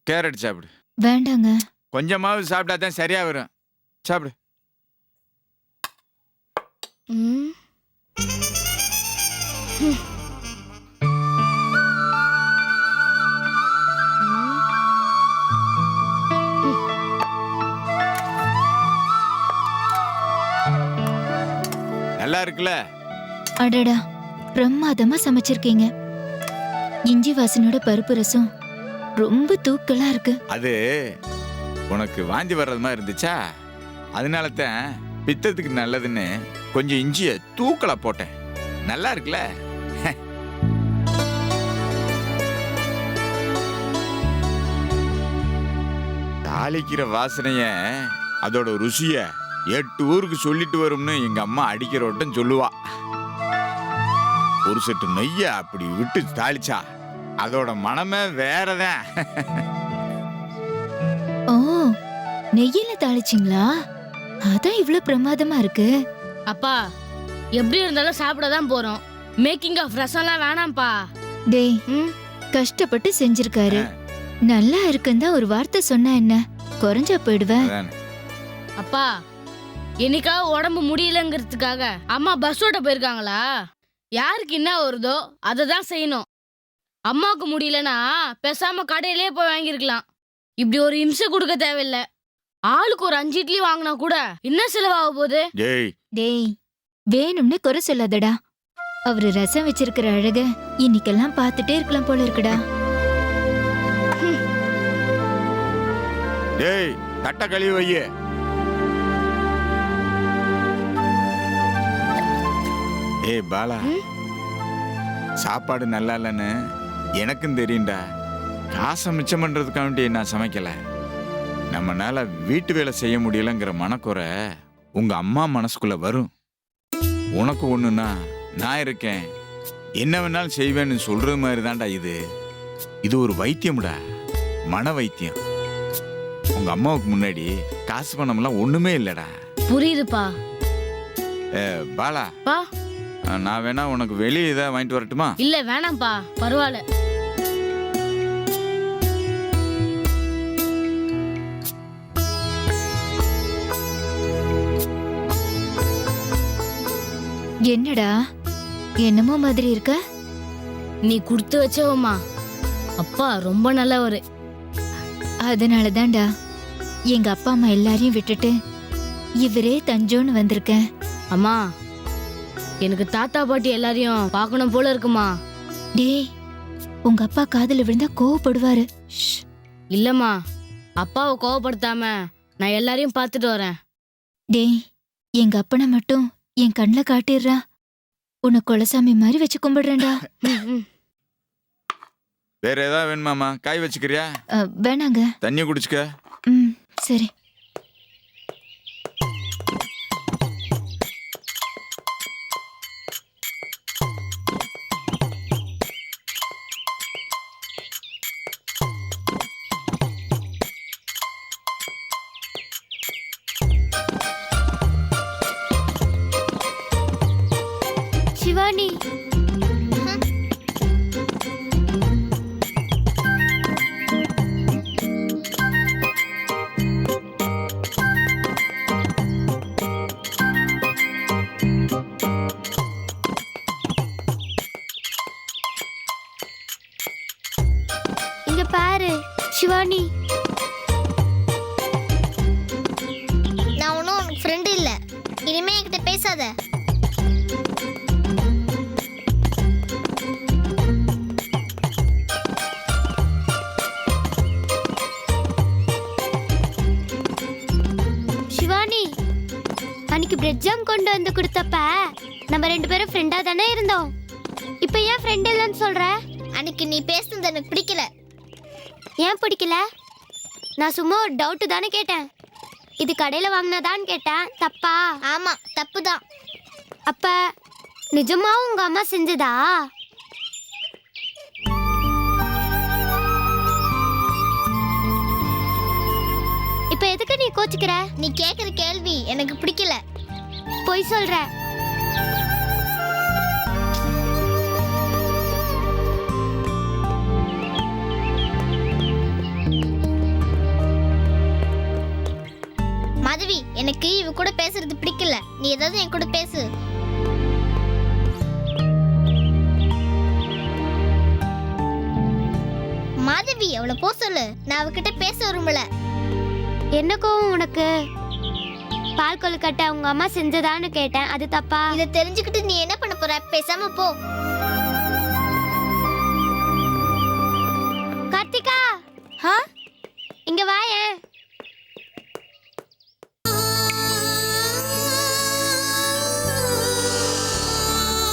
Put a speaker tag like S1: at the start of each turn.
S1: Carrot சாப்பிடு.
S2: வேண்டாங்க.
S1: கொஞ்சமாவது சாப்பிட்டா தான் சரியா வரும். சாப்பிடு.
S3: ம்.
S1: நல்லா இருக்குல்ல?
S2: அடடா, பிரமாதமா சமைச்சிருக்கீங்க. இஞ்சி வாசனோட பருப்பு ரசம் ரொம்ப தூக்கலா இருக்கு.
S1: அது உனக்கு வாந்தி வர்றது மாதிரி இருந்துச்சா, அதனால தான் பித்தத்துக்கு நல்லதுன்னு கொஞ்சம் இஞ்சிய தூக்கலா போட்டேன். நல்லா இருக்குல்ல? தாளிக்கிற வாசனைய அதோட ருசிய 8 ஊருக்கு சொல்லிட்டு வரும்னு எங்க அம்மா அடிக்கிற வட்டம் சொல்லுவா. ஒரு செட்டு நெய்ய அப்படி விட்டு தாளிச்சா அதோட மனமே வேறதான்.
S2: ஓ, நெய்யில தாளிச்சிங்களா? அதான் இவ்ளோ பிரமாதமா இருக்கு.
S3: அப்பா, எப்படி இருந்தாலும் சாப்பிட தான் போறோம். மேக்கிங் ஆஃப் ரசம்லாம் வேணாம்ப்பா.
S2: டேய்,
S3: ம்.
S2: கஷ்டப்பட்டு செஞ்சிருக்காரு. நல்லா இருக்குன்னு தான் ஒரு வார்த்தை சொன்னா என்ன? குறைஞ்சா போயிடுவேன்.
S1: அதானே.
S3: அப்பா, என்னைக்காவது உடம்பு முடியலங்கிறதுக்காக அம்மா பஸ் ஓட்ட போயிருக்காங்களா? யாருக்கு என்ன வருதோ அதை தான் செய்யணும். அம்மாவுக்கு முடியலன்னா பேசாம கடையிலே போய் வாங்கியிருக்கலாம். இப்படி ஒரு இம்சை கொடுக்க தேவையில்லை. ஆளுக்கு ஒரு 5 இட்லி வாங்கினா கூட என்ன செலவாக போகுது?
S1: டேய்,
S2: டேய், வேணும்னு குறை சொல்லாதடா. அவரு ரசம் வச்சிருக்கிற அழக இன்னைக்கெல்லாம் பார்த்துட்டே இருக்கலாம் போல இருக்குடா.
S1: டேய், தட்ட கழுவி வையே. ஏய் பாலா, சாப்பாடு நல்லா இல்லைன்னு எனக்கும் தெரியும்டா. காசை மிச்சம் பண்றதுக்காண்டி நான் சமைக்கல. நம்மனால வீட்டு வேலை செய்ய முடியலங்கிற மனக்குறை உங்க அம்மா மனசுக்குள்ள வரும். உனக்கு ஒண்ணுன்னா நான் இருக்கேன், என்ன வேணாலும் செய்வேன்னு சொல்றது மாதிரி தான்டா இது. இது ஒரு வைத்தியம்டா, மன வைத்தியம். உங்க அம்மாவுக்கு முன்னாடி காசு பணம்லாம் ஒண்ணுமே இல்லடா.
S3: புரியுதுப்பா.
S1: பாலா,
S3: பா,
S1: நான் வேணா உனக்கு வெளியே ஏதாவது வாங்கிட்டு வரட்டுமா?
S3: இல்ல வேணாம்ப்பா, பரவாயில்ல.
S2: என்னடா என்னமோ மாதிரி இருக்க?
S3: நீ கொடுத்து வச்சவம்மா. அப்பா ரொம்ப நல்லவரு.
S2: அதனால தான்டா எங்க அப்பா அம்மா எல்லாரையும் விட்டுட்டு இவரே தஞ்சோன்னு வந்திருக்கேன்.
S3: அம்மா, எனக்கு தாத்தா பாட்டி எல்லாரையும் பார்க்கணும் போல இருக்குமா.
S2: டேய், உங்க அப்பா காதுல விழுந்தா கோவப்படுவாரு. ஷ்.
S3: இல்லம்மா, அப்பாவை கோவப்படுத்தாம நான் எல்லாரையும் பார்த்துட்டு வரேன்.
S2: டேய், எங்க அப்பனை மட்டும் என் கண்ணுல காட்டிடுறா. உன்னை கொலசாமி மாதிரி வச்சு கும்பிடுறேன்டா.
S1: வேற ஏதாவது வேணுமாமா? காய் வச்சுக்கிறியா?
S2: வேணாங்க.
S1: தண்ணி குடிச்சுக்க.
S2: ம், சரி. சிவானி, இங்க பாரு. சிவானி,
S4: நான் ஒன்றும் உனக்கு ஃப்ரெண்டு இல்லை. இனிமே என்கிட்ட பேசாத.
S5: சிவானி, அன்னைக்கு பிரெட் ஜாம் கொண்டு வந்து கொடுத்தப்ப நம்ம 2 பேரும் ஃப்ரெண்டா தானே இருந்தோம். இப்போ ஏன் ஃப்ரெண்ட் இல்லைன்னு சொல்ற?
S4: அன்னைக்கு நீ பேசுனது எனக்கு பிடிக்கல.
S5: ஏன் பிடிக்கல? நான் சும்மா ஒரு டவுட்டு தானே கேட்டேன். இது கடையில் வாங்கினதான்னு கேட்டேன். தப்பா?
S4: ஆமா, தப்பு தான்.
S5: அப்ப நிஜமாவும் உங்க அம்மா செஞ்சதா? இப்ப எதுக்கு நீ கோச்சிக்கிற?
S4: நீ கேக்குற கேள்வி எனக்கு பிடிக்கல.
S5: பொய் சொல்ற.
S4: மாதவி, எனக்கு இவ கூட பேசுறது பிடிக்கல. நீ ஏதாவது என் கூட பேசு. மாதவி, அவளை போ சொல்லு. நான் அவகிட்ட பேச விரும்பல.
S5: என்ன கோவம் உனக்கு? பால் கொழுக்கட்டை உங்க அம்மா செஞ்சதான்னு கேட்டேன், அது தப்பா?
S4: இதை தெரிஞ்சுக்கிட்டு நீ என்ன பண்ண போற? பேசாம போ.